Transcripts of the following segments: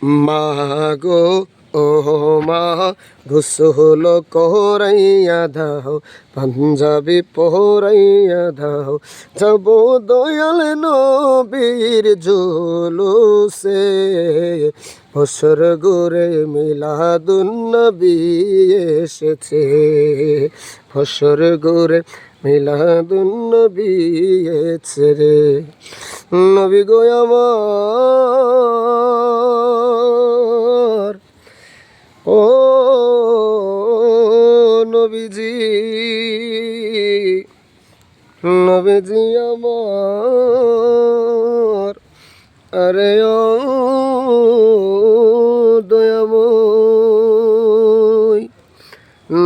মা গো ও মা, গোসল করাইয়া দাও, পাঞ্জাবি পরাইয়া দাও, যাব দয়াল নবীর জুলুসে, বছর ঘুরে মিলাদুন নবী এসেছে, বছর ঘুরে মিলাদুন নবী এসেছে রে। নবী গো আমার, ও নবীজি, নবীজি আমার, আরে ও দয়াময়,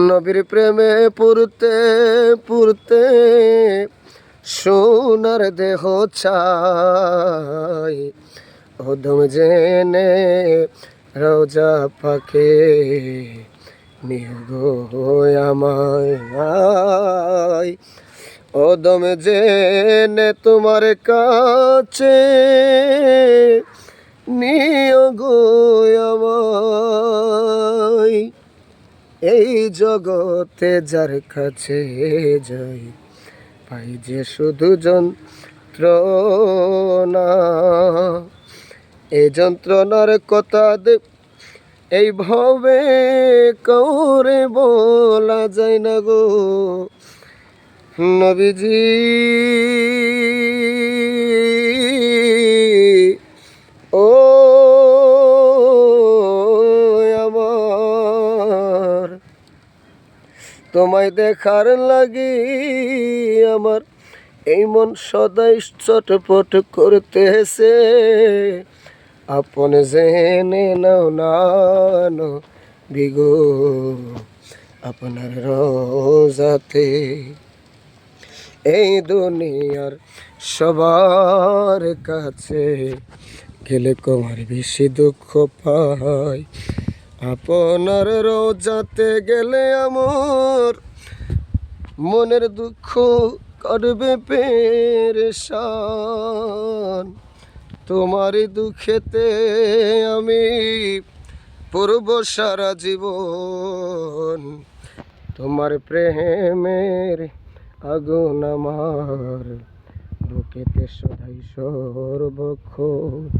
নবীর প্রেমে পুরতে পুরতে সোনার দেহ চাই, ওদম জেনে রোজা পাকে নিও গো আমায়, ওদম জেনে তোমার কাছে নিও গো আমায়। এই জগতে যার কাছে যাই, পাই যে শুধু যন্ত্রণা, এই যন্ত্রণার কথা এইভাবে কাউরে বলা যায় না গো নবীজি। ও আমার, তোমায় দেখার লাগি আমার এই মন সদাই চটপট করতেছে, আপন জেনে নাও না বিগো আপনার রোজাতে। এই দুনিয়ার সবার কাছে গেলে তোমার বেশি দুঃখ পাই, আপনার রোজাতে গেলে আমার মনের দুঃখ করবে পেরেশান। তোমারই দুঃখেতে আমি পূর্ব সারা জীবন, তোমার প্রেমের আগুন আমার বুকেতে সদাই সর্বক্ষণ।